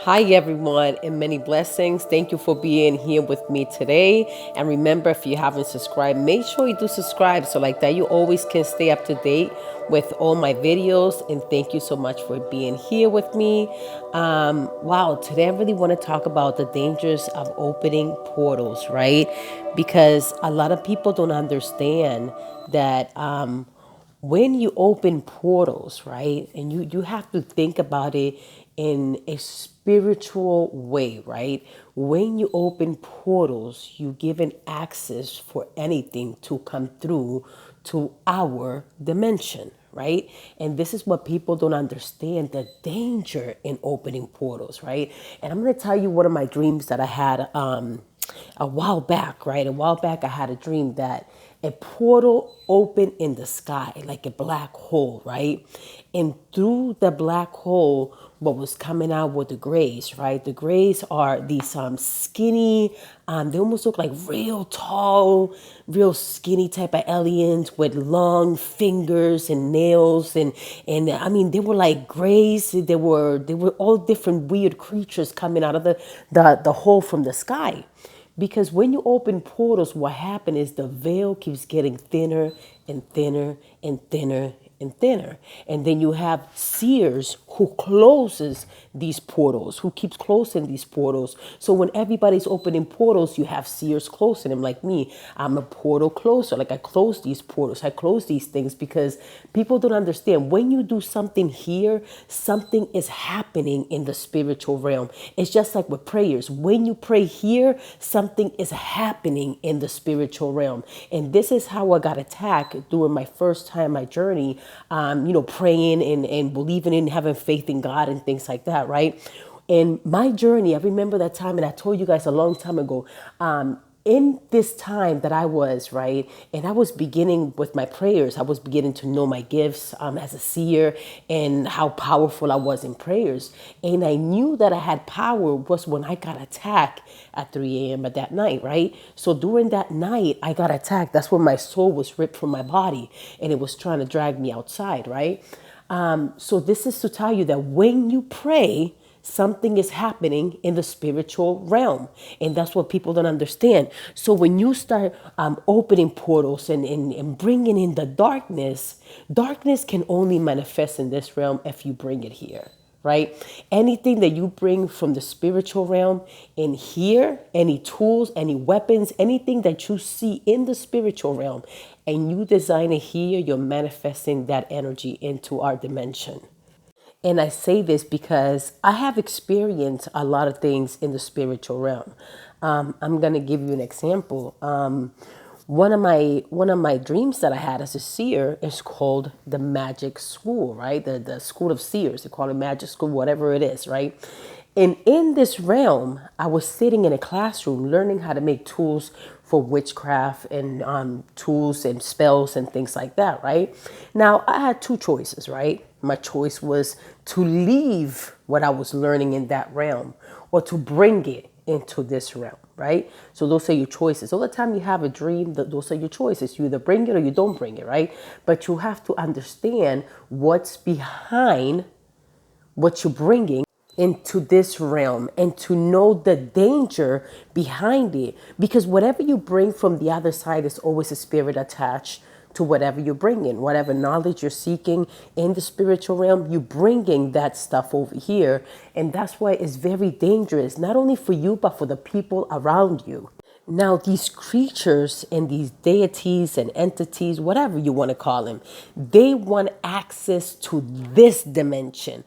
Hi, everyone, and many blessings. Thank you for being here with me today. And remember, if you haven't subscribed, make sure you do subscribe so, like that, you always can stay up to date with all my videos. And thank you so much for being here with me. Wow, today I really want to talk about the dangers of opening portals, right? Because a lot of people don't understand that. When you open portals, right, and you have to think about it in a spiritual way, right? When you open portals, you give an access for anything to come through to our dimension, right? And this is what people don't understand, the danger in opening portals, right? And I'm going to tell you one of my dreams that I had a while back, right? A while back, I had a dream that a portal opened in the sky, like a black hole, right? And through the black hole, what was coming out were the grays, right? The grays are these skinny, they almost look like real tall, real skinny type of aliens with long fingers and nails, and I mean they were like grays. They were all different weird creatures coming out of the hole from the sky. Because when you open portals, what happens is the veil keeps getting thinner and thinner and thinner and thinner. And then you have seers who closes these portals, who keeps closing these portals. So when everybody's opening portals, you have seers closing them like me. I'm a portal closer. Like I close these portals. I close these things because people don't understand. When you do something here, something is happening in the spiritual realm. It's just like with prayers. When you pray here, something is happening in the spiritual realm. And this is how I got attacked during my first time, my journey, praying and believing in having faith in God and things like that, right? And my journey, I remember that time, and I told you guys a long time ago, in this time that I was, right, and I was beginning with my prayers, I was beginning to know my gifts as a seer and how powerful I was in prayers. And I knew that I had power was when I got attacked at 3 a.m. at that night, right? So during that night, I got attacked. That's when my soul was ripped from my body and it was trying to drag me outside, right? So this is to tell you that when you pray, something is happening in the spiritual realm. And that's what people don't understand. So when you start opening portals and bringing in the darkness, darkness can only manifest in this realm if you bring it here. Right? Anything that you bring from the spiritual realm in here, any tools, any weapons, anything that you see in the spiritual realm, and you design it here, you're manifesting that energy into our dimension. And I say this because I have experienced a lot of things in the spiritual realm. I'm gonna give you an example. One of my dreams that I had as a seer is called the Magic School, right? The School of Seers. They call it Magic School, whatever it is, right? And in this realm, I was sitting in a classroom learning how to make tools for witchcraft and tools and spells and things like that, right? Now, I had two choices, right? My choice was to leave what I was learning in that realm or to bring it into this realm, right? So those are your choices. All the time you have a dream, those are your choices. You either bring it or you don't bring it, right? But you have to understand what's behind what you're bringing into this realm and to know the danger behind it, because whatever you bring from the other side is always a spirit attached to whatever you bring in, whatever knowledge you're seeking in the spiritual realm, you bringing that stuff over here. And that's why it's very dangerous, not only for you but for the people around you. Now, these creatures and these deities and entities, whatever you want to call them, they want access to this dimension.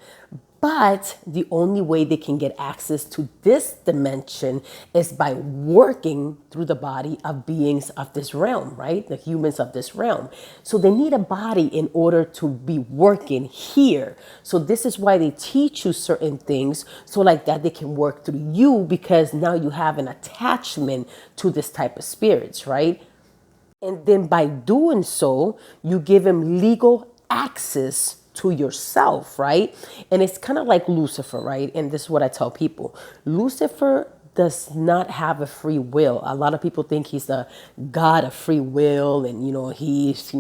But the only way they can get access to this dimension is by working through the body of beings of this realm, right? The humans of this realm. So they need a body in order to be working here. So this is why they teach you certain things so like that they can work through you, because now you have an attachment to this type of spirits, right? And then by doing so, you give him legal access to yourself, right? And it's kind of like Lucifer, right? And this is what I tell people. Lucifer does not have a free will. A lot of people think he's the God of free will and, he's,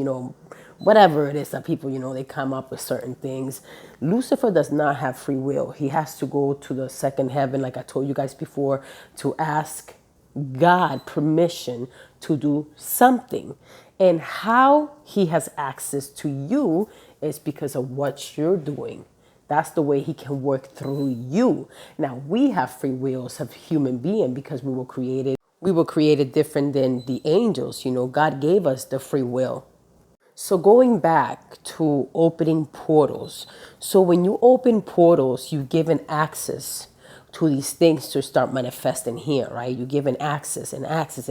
whatever it is that people, they come up with certain things. Lucifer does not have free will. He has to go to the second heaven, like I told you guys before, to ask God permission to do something. And how he has access to you is because of what you're doing. That's the way he can work through you. Now, we have free wills of human being because we were created different than the angels. God gave us the free will. So going back to opening portals. So when you open portals, you've given access to these things to start manifesting here, right? You're given access and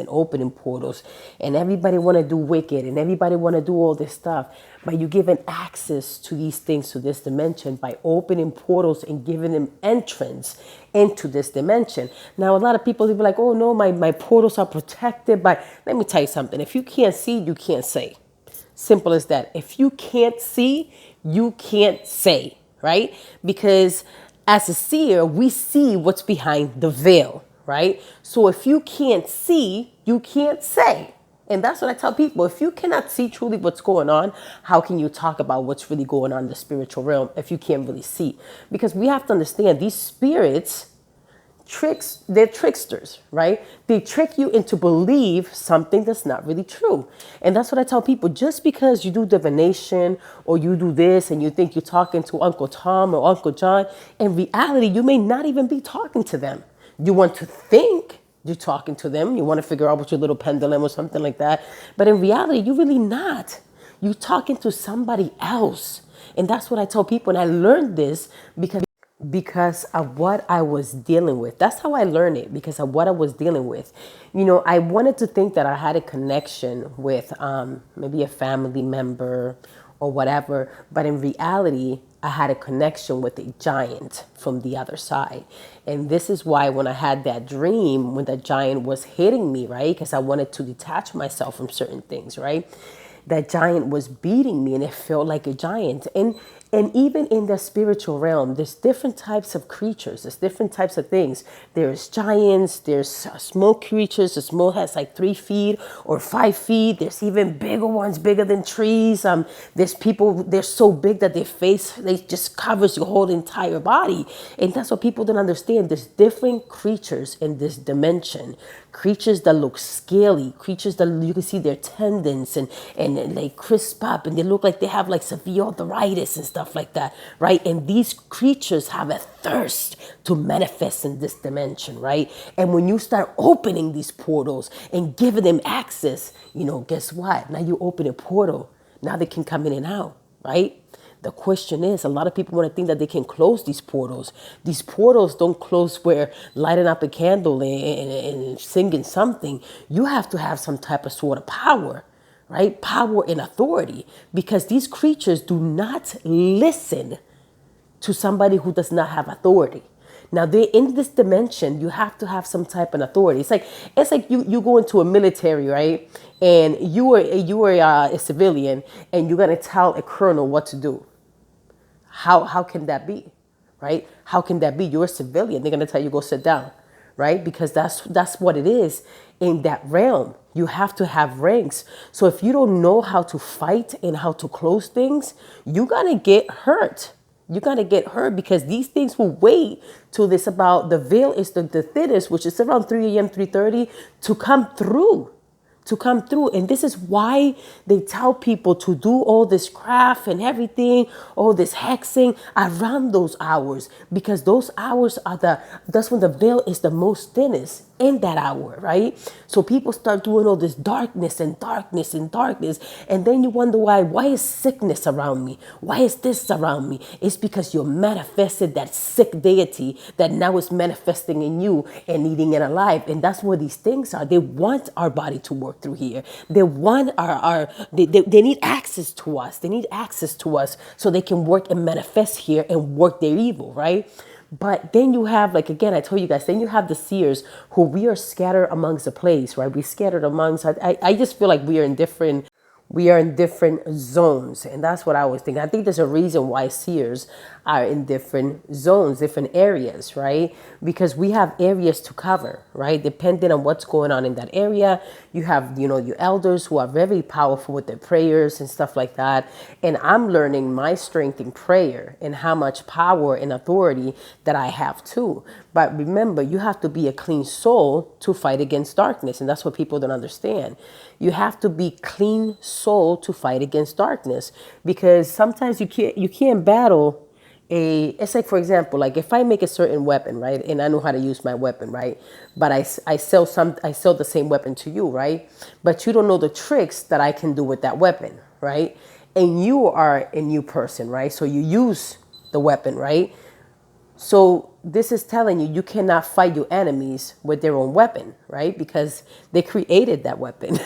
opening portals, and everybody want to do wicked and everybody want to do all this stuff, but you're given access to these things, to this dimension, by opening portals and giving them entrance into this dimension. Now, a lot of people, they be like, oh no, my portals are protected by, let me tell you something. If you can't see, you can't say. Simple as that. If you can't see, you can't say, right? Because as a seer, we see what's behind the veil, right? So if you can't see, you can't say. And that's what I tell people. If you cannot see truly what's going on, how can you talk about what's really going on in the spiritual realm if you can't really see? Because we have to understand these spirits, they're tricksters, right? They trick you into believe something that's not really true. And that's what I tell people. Just because you do divination or you do this and you think you're talking to Uncle Tom or Uncle John, in reality, you may not even be talking to them. You want to think you're talking to them. You want to figure out with your little pendulum or something like that. But in reality, you're really not. You're talking to somebody else. And that's what I tell people. And I learned this because of what I was dealing with. That's how I learned it, because of what I was dealing with. I wanted to think that I had a connection with maybe a family member or whatever, but in reality, I had a connection with a giant from the other side. And this is why when I had that dream, when the giant was hitting me, right, because I wanted to detach myself from certain things, right, that giant was beating me and it felt like a giant. And even in the spiritual realm, there's different types of creatures. There's different types of things. There's giants. There's small creatures. The small has like 3 feet or 5 feet. There's even bigger ones, bigger than trees. There's people, they're so big that their face, they just covers your whole entire body. And that's what people don't understand. There's different creatures in this dimension. Creatures that look scaly, creatures that you can see their tendons and they crisp up and they look like they have like severe arthritis and stuff like that, right? And these creatures have a thirst to manifest in this dimension, right? And when you start opening these portals and giving them access, guess what? Now you open a portal. Now they can come in and out, right? The question is, a lot of people want to think that they can close these portals. These portals don't close where lighting up a candle and singing something. You have to have some type of sort of power, right? Power and authority, because these creatures do not listen to somebody who does not have authority. Now, they're in this dimension. You have to have some type of authority. It's like you go into a military, right? And you are a civilian, and you're gonna tell a colonel what to do. How can that be, right? How can that be? You're a civilian. They're gonna tell you go sit down, right? Because that's what it is in that realm. You have to have ranks. So if you don't know how to fight and how to close things, you're gonna get hurt. You're gonna get hurt because these things will wait till this about the veil is the thinnest, which is around 3 a.m., 3:30, to come through. And this is why they tell people to do all this craft and everything, all this hexing around those hours, because those hours that's when the veil is the most thinnest, in that hour, right? So people start doing all this darkness and darkness and darkness. And then you wonder why is sickness around me? Why is this around me? It's because you manifested that sick deity that now is manifesting in you and eating it alive. And that's where these things are. They want our body to work through here. They want they need access to us. They need access to us so they can work and manifest here and work their evil, right? But then you have, like, again, I told you guys, then you have the seers who we are scattered amongst the place, right? We scattered amongst, I just feel like we are in different, We are in different zones. And that's what I was thinking. I think there's a reason why seers are in different zones, different areas, right? Because we have areas to cover, right? Depending on what's going on in that area, you have, your elders who are very powerful with their prayers and stuff like that. And I'm learning my strength in prayer and how much power and authority that I have too. But remember, you have to be a clean soul to fight against darkness. And that's what people don't understand. You have to be clean soul to fight against darkness, because sometimes you can't battle it's like, for example, like if I make a certain weapon, right, and I know how to use my weapon, right, but I sell the same weapon to you, right, but you don't know the tricks that I can do with that weapon, right, and you are a new person, right, so you use the weapon, right, so this is telling you cannot fight your enemies with their own weapon, right? Because they created that weapon.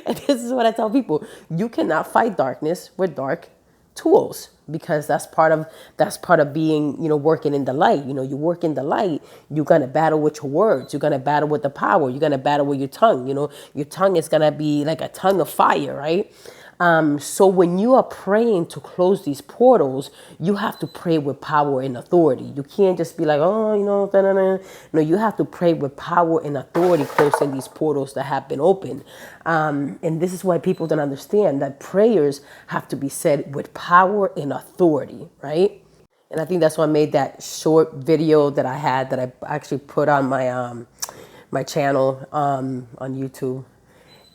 And this is what I tell people. You cannot fight darkness with dark tools, because that's part of being, working in the light. You work in the light, you're gonna battle with your words, you're gonna battle with the power, you're gonna battle with your tongue. Your tongue is gonna be like a tongue of fire, right? So when you are praying to close these portals, you have to pray with power and authority. You can't just be like, oh, da, da, da. No, you have to pray with power and authority closing these portals that have been opened. And this is why people don't understand that prayers have to be said with power and authority, right? And I think that's why I made that short video that I had, that I actually put on my channel on YouTube.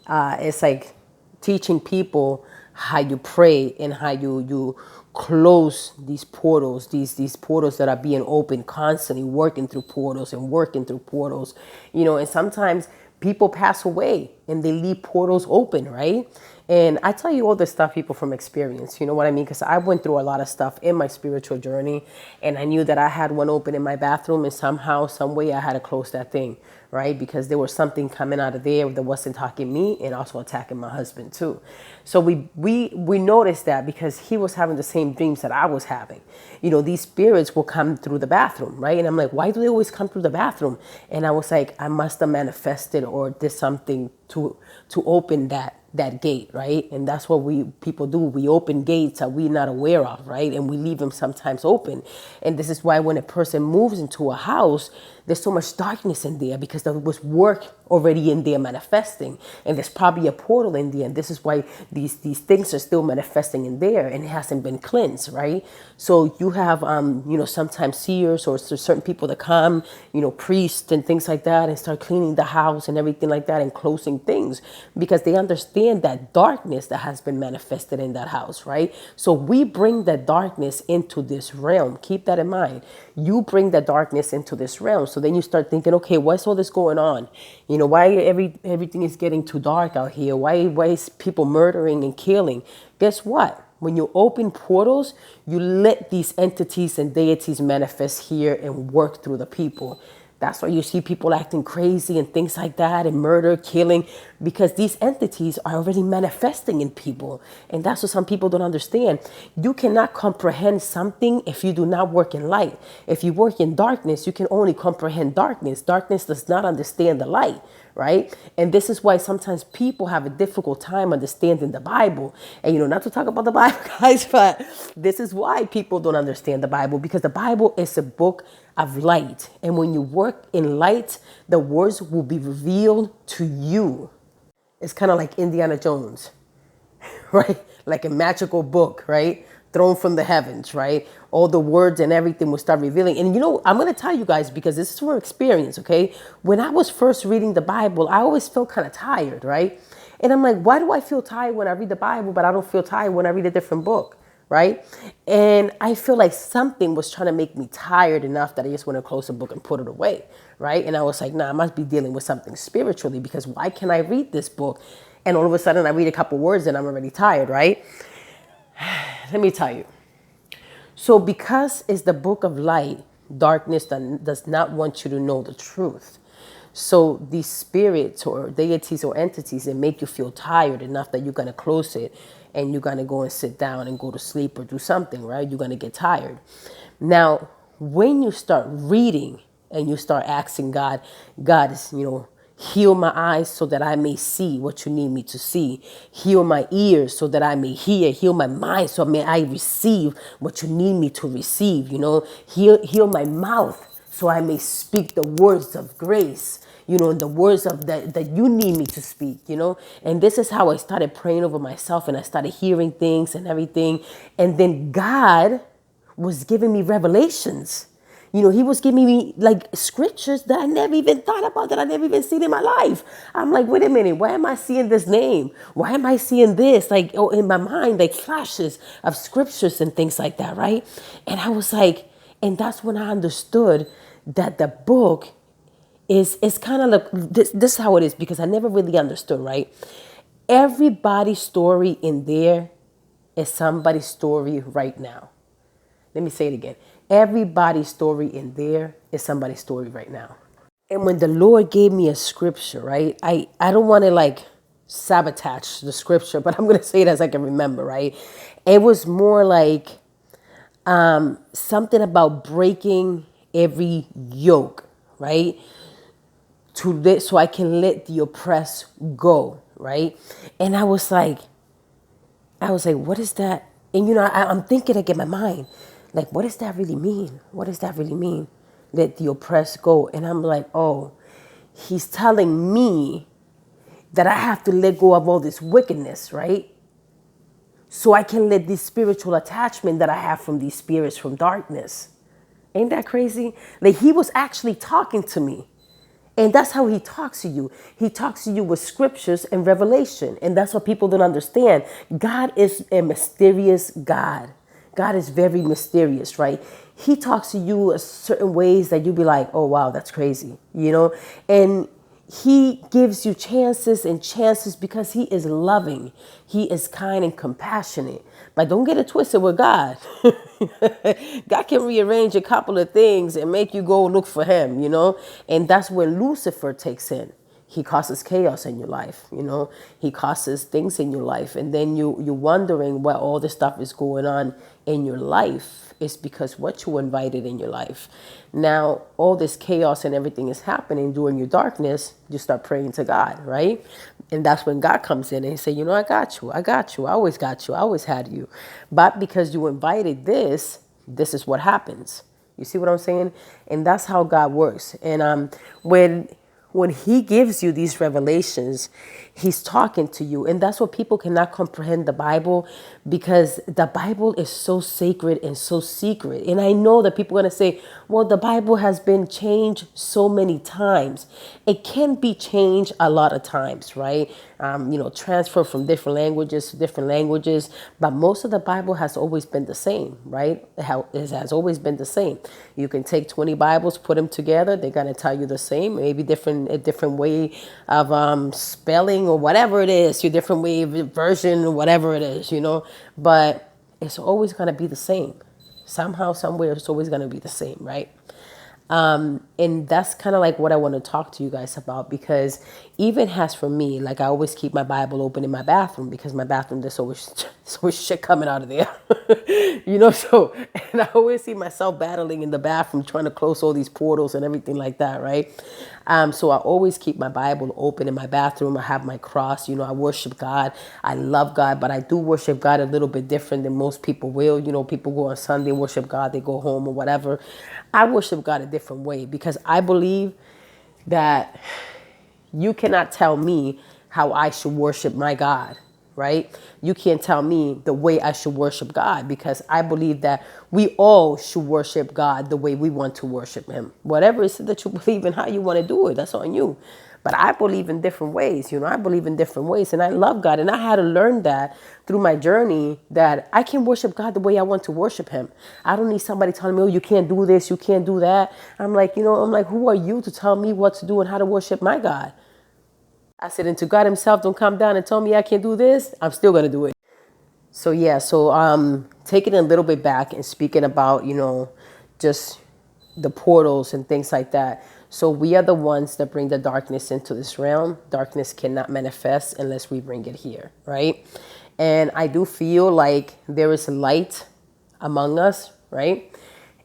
It's like teaching people how you pray and how you close these portals, these portals that are being opened, constantly working through portals and working through portals. And sometimes people pass away and they leave portals open, right? And I tell you all this stuff, people, from experience, you know what I mean? Because I went through a lot of stuff in my spiritual journey, and I knew that I had one open in my bathroom, and somehow, some way, I had to close that thing, right? Because there was something coming out of there that wasn't attacking me and also attacking my husband too. So we noticed that because he was having the same dreams that I was having. These spirits will come through the bathroom, right? And I'm like, why do they always come through the bathroom? And I was like, I must have manifested or did something to open that gate, right? And that's what people do. We open gates that we're not aware of, right? And we leave them sometimes open. And this is why when a person moves into a house, there's so much darkness in there, because there was work already in there manifesting, and there's probably a portal in there. And this is why these things are still manifesting in there, and it hasn't been cleansed, right? So you have sometimes seers or certain people that come, priests and things like that, and start cleaning the house and everything like that, and closing things, because they understand that darkness that has been manifested in that house, right? So we bring that darkness into this realm. Keep that in mind. You bring the darkness into this realm. So then you start thinking, okay, what's all this going on? Why everything is getting too dark out here? Why is people murdering and killing? Guess what? When you open portals, you let these entities and deities manifest here and work through the people. That's why you see people acting crazy and things like that, and murder, killing, because these entities are already manifesting in people. And that's what some people don't understand. You cannot comprehend something if you do not work in light. If you work in darkness, you can only comprehend darkness. Darkness does not understand the light, right? And this is why sometimes people have a difficult time understanding the Bible. And, not to talk about the Bible, guys, but this is why people don't understand the Bible, because the Bible is a book of light. And when you work in light, the words will be revealed to you. It's kind of like Indiana Jones, right? Like a magical book, right? Thrown from the heavens, right? All the words and everything will start revealing. And I'm going to tell you guys, because this is from experience, okay? When I was first reading the Bible, I always felt kind of tired, right? And I'm like, why do I feel tired when I read the Bible, but I don't feel tired when I read a different book? Right? And I feel like something was trying to make me tired enough that I just want to close the book and put it away, right? And I was like, nah, I must be dealing with something spiritually, because why can I read this book? And all of a sudden I read a couple words and I'm already tired, right? Let me tell you. So because it's the book of light, darkness does not want you to know the truth. So these spirits or deities or entities, they make you feel tired enough that you're going to close it and you're going to go and sit down and go to sleep or do something, right? You're going to get tired. Now, when you start reading and you start asking God, God is, Heal my eyes so that I may see what you need me to see. Heal my ears so that I may hear. Heal my mind so may I receive what you need me to receive. Heal my mouth so I may speak the words of grace. The words of that you need me to speak. And this is how I started praying over myself, and I started hearing things and everything. And then God was giving me revelations. He was giving me like scriptures that I never even thought about, that I never even seen in my life. I'm like, wait a minute, why am I seeing this name? Why am I seeing this? Like, in my mind, like flashes of scriptures and things like that, right? And I was like, and that's when I understood that the book is kind of like this is how it is, because I never really understood, right? Everybody's story in there is somebody's story right now. Let me say it again. Everybody's story in there is somebody's story right now. And when the Lord gave me a scripture, right? I don't want to like sabotage the scripture, but I'm going to say it as I can remember, right? It was more like something about breaking every yoke, right? So I can let the oppressed go, right? And I was like, what is that? And I'm thinking like in my mind, like, what does that really mean? What does that really mean? Let the oppressed go. And I'm like, oh, he's telling me that I have to let go of all this wickedness, right? So I can let this spiritual attachment that I have from these spirits from darkness. Ain't that crazy? Like, he was actually talking to me. And that's how he talks to you. He talks to you with scriptures and revelation. And that's what people don't understand. God is a mysterious God. God is very mysterious, right? He talks to you in certain ways that you be like, oh, wow, that's crazy, And he gives you chances and chances because he is loving. He is kind and compassionate. But don't get it twisted with God. God can rearrange a couple of things and make you go look for him, And that's when Lucifer takes in. He causes chaos in your life, He causes things in your life. And then you're wondering why all this stuff is going on in your life. It's because what you invited in your life. Now, all this chaos and everything is happening during your darkness. You start praying to God, right? And that's when God comes in and he say, I got you. I got you. I always got you. I always had you. But because you invited this is what happens. You see what I'm saying? And that's how God works. And when he gives you these revelations, he's talking to you. And that's what people cannot comprehend the Bible, because the Bible is so sacred and so secret. And I know that people are going to say, well, the Bible has been changed so many times. It can be changed a lot of times, right? Transfer from different languages to different languages. But most of the Bible has always been the same, right? It has always been the same. You can take 20 Bibles, put them together. They're going to tell you the same, maybe a different way of spelling or whatever it is, your different way of version or whatever it is, But it's always going to be the same. Somehow, somewhere, it's always going to be the same, right? And that's kind of like what I want to talk to you guys about, because even as for me, like I always keep my Bible open in my bathroom, because my bathroom, there's always shit coming out of there, so, and I always see myself battling in the bathroom, trying to close all these portals and everything like that, right? So I always keep my Bible open in my bathroom. I have my cross, I worship God. I love God, but I do worship God a little bit different than most people will. People go on Sunday, worship God, they go home or whatever. I worship God a different way, because I believe that you cannot tell me how I should worship my God, right? You can't tell me the way I should worship God, because I believe that we all should worship God the way we want to worship him. Whatever it is that you believe in, how you want to do it, that's on you. But I believe in different ways, I believe in different ways, and I love God. And I had to learn that through my journey, that I can worship God the way I want to worship him. I don't need somebody telling me, oh, you can't do this, you can't do that. I'm like, who are you to tell me what to do and how to worship my God? I said, until God himself don't come down and tell me I can't do this, I'm still going to do it. So, yeah, taking it a little bit back and speaking about, just the portals and things like that. So we are the ones that bring the darkness into this realm. Darkness cannot manifest unless we bring it here, right? And I do feel like there is light among us, right?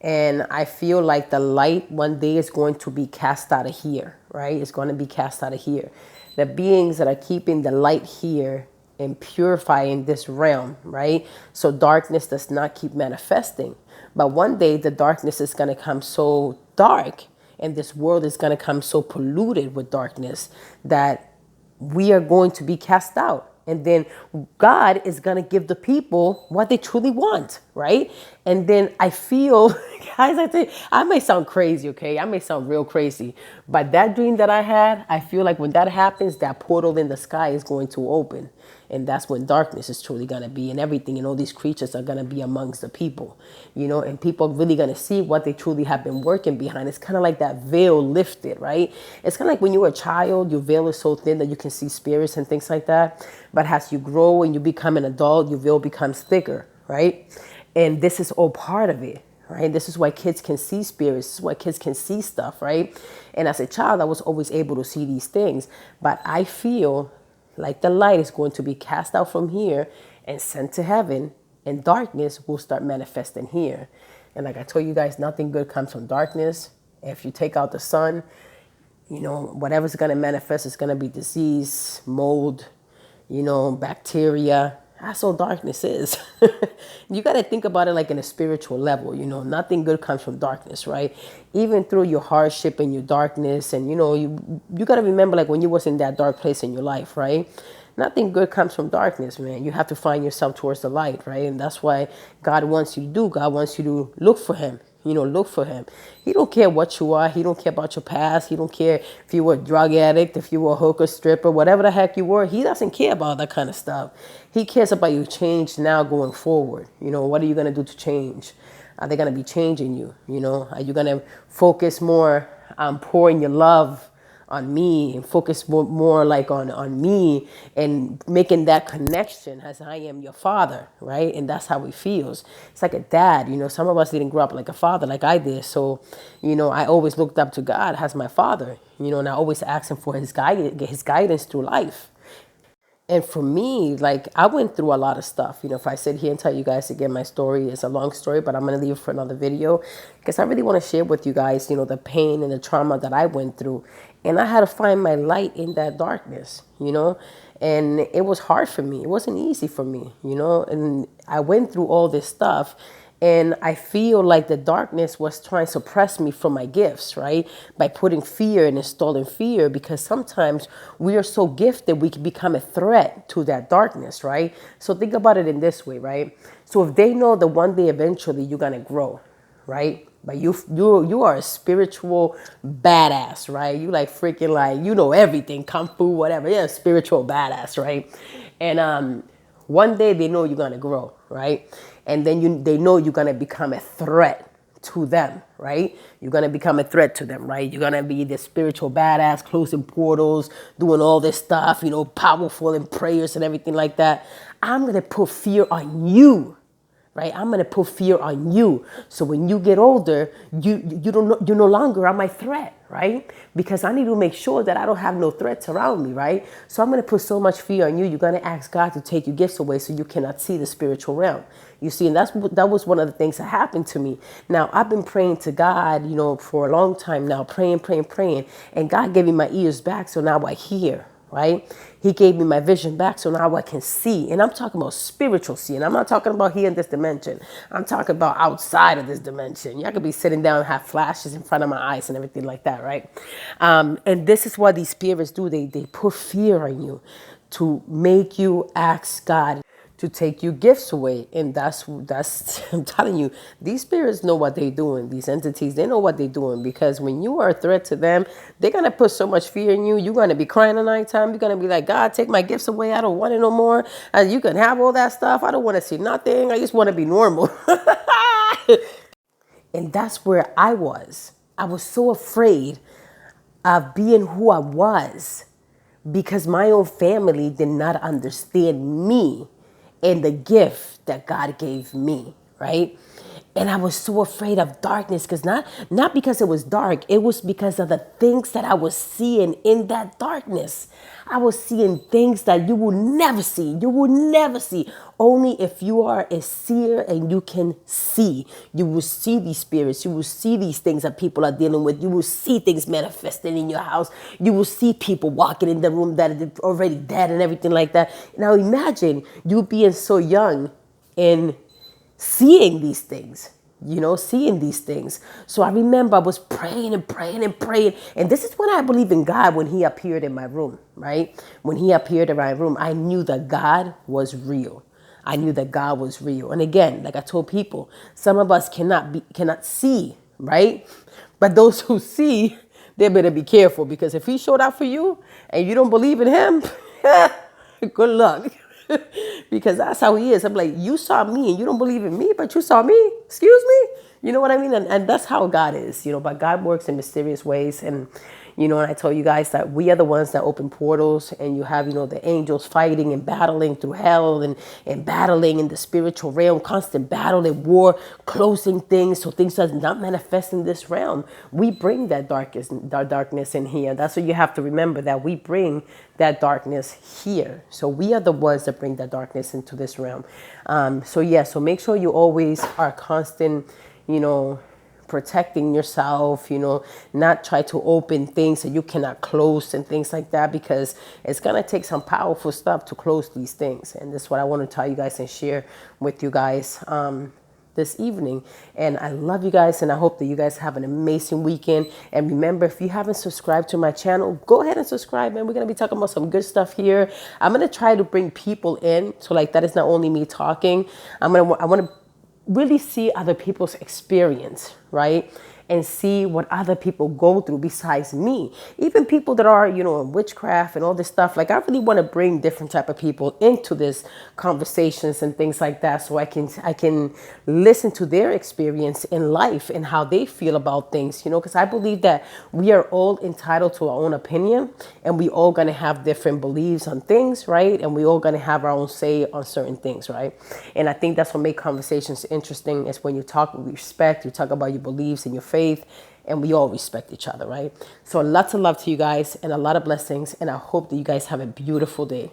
And I feel like the light one day is going to be cast out of here, right? It's going to be cast out of here. The beings that are keeping the light here and purifying this realm, right? So darkness does not keep manifesting. But one day the darkness is going to come so dark, and this world is going to come so polluted with darkness that we are going to be cast out. And then God is going to give the people what they truly want, right? And then I feel, guys, I may sound crazy, okay? I may sound real crazy. But that dream that I had, I feel like when that happens, that portal in the sky is going to open. And that's when darkness is truly going to be, and everything, and all these creatures are going to be amongst the people, and people are really going to see what they truly have been working behind. It's kind of like that veil lifted, right? It's kind of like when you were a child, your veil is so thin that you can see spirits and things like that. But as you grow and you become an adult, your veil becomes thicker, right? And this is all part of it, right? This is why kids can see spirits. This is why kids can see stuff, right? And as a child, I was always able to see these things. But I feel like the light is going to be cast out from here and sent to heaven, and darkness will start manifesting here. And like I told you guys, nothing good comes from darkness. If you take out the sun, whatever's going to manifest is going to be disease, mold, bacteria. That's all darkness is. You got to think about it like in a spiritual level. Nothing good comes from darkness, right? Even through your hardship and your darkness. And, you got to remember, like when you was in that dark place in your life, right? Nothing good comes from darkness, man. You have to find yourself towards the light, right? And that's why God wants you to do. God wants you to look for him. Look for him. He don't care what you are. He don't care about your past. He don't care if you were a drug addict, if you were a hooker, stripper, whatever the heck you were. He doesn't care about that kind of stuff. He cares about you change now going forward. What are you going to do to change? Are they going to be changing you? Are you going to focus more on pouring your love on me and focus more like on me and making that connection as I am your father, right? And that's how it feels. It's like a dad, some of us didn't grow up like a father like I did. So, I always looked up to God as my father, and I always asked him for his guidance through life. And for me, like I went through a lot of stuff. If I sit here and tell you guys again my story, it's a long story, but I'm going to leave it for another video because I really want to share with you guys, the pain and the trauma that I went through. And I had to find my light in that darkness, and it was hard for me. It wasn't easy for me, and I went through all this stuff. And I feel like the darkness was trying to suppress me from my gifts, right? By putting fear and installing fear, because sometimes we are so gifted, we can become a threat to that darkness, right? So think about it in this way, right? So if they know that one day eventually you're going to grow, right? But you are a spiritual badass, right? You like freaking like, everything, kung fu, whatever. Yeah, spiritual badass, right? And one day they know you're going to grow, right? And then they know you're going to become a threat to them, right? You're going to become a threat to them, right? You're going to be the spiritual badass, closing portals, doing all this stuff, powerful in prayers and everything like that. I'm going to put fear on you, right? I'm going to put fear on you. So when you get older, you're no longer on my threat, right? Because I need to make sure that I don't have no threats around me, right? So I'm going to put so much fear on you. You're going to ask God to take your gifts away so you cannot see the spiritual realm. You see, and that was one of the things that happened to me. Now, I've been praying to God, for a long time now, praying. And God gave me my ears back, so now I hear, right? He gave me my vision back, so now I can see. And I'm talking about spiritual seeing. I'm not talking about here in this dimension. I'm talking about outside of this dimension. Y'all could be sitting down and have flashes in front of my eyes and everything like that, right? And this is what these spirits do. They put fear on you to make you ask God to take your gifts away. And that's I'm telling you, these spirits know what they're doing. These entities, they know what they're doing, because when you are a threat to them, they're going to put so much fear in you. You're going to be crying at nighttime. You're going to be like, God, take my gifts away. I don't want it no more. You can have all that stuff. I don't want to see nothing. I just want to be normal. And that's where I was. I was so afraid of being who I was because my own family did not understand me and the gift that God gave me, right? And I was so afraid of darkness, because not because it was dark, it was because of the things that I was seeing in that darkness. I was seeing things that you will never see. You will never see. Only if you are a seer and you can see. You will see these spirits. You will see these things that people are dealing with. You will see things manifesting in your house. You will see people walking in the room that are already dead and everything like that. Now imagine you being so young and seeing these things, seeing these things. So I remember I was praying and praying and praying. And this is when I believe in God, when he appeared in my room, right? When he appeared in my room, I knew that God was real. I knew that God was real. And again, like I told people, some of us cannot see, right? But those who see, they better be careful, because if he showed up for you and you don't believe in him, good luck. Because that's how he is. I'm like, you saw me and you don't believe in me, but you saw me. Excuse me? You know what I mean? And that's how God is, but God works in mysterious ways. And, and I told you guys that we are the ones that open portals, and you have, the angels fighting and battling through hell and battling in the spiritual realm, constant battle and war, closing things so things does not manifest in this realm. We bring that darkness in here. That's what you have to remember, that we bring that darkness here. So we are the ones that bring that darkness into this realm. So make sure you always are constant, protecting yourself, not try to open things that you cannot close and things like that, because it's going to take some powerful stuff to close these things. And this is what I want to tell you guys and share with you guys this evening. And I love you guys, and I hope that you guys have an amazing weekend. And remember, if you haven't subscribed to my channel, go ahead and subscribe, man. We're going to be talking about some good stuff here. I'm going to try to bring people in, so like that is not only me talking. I want to really see other people's experience, right? And see what other people go through besides me. Even people that are, in witchcraft and all this stuff. Like, I really want to bring different type of people into this conversations and things like that, so I can listen to their experience in life and how they feel about things, because I believe that we are all entitled to our own opinion, and we all going to have different beliefs on things, right? And we all going to have our own say on certain things, right? And I think that's what makes conversations interesting, is when you talk with respect, you talk about your beliefs and your faith, and we all respect each other, right? So lots of love to you guys, and a lot of blessings, and I hope that you guys have a beautiful day.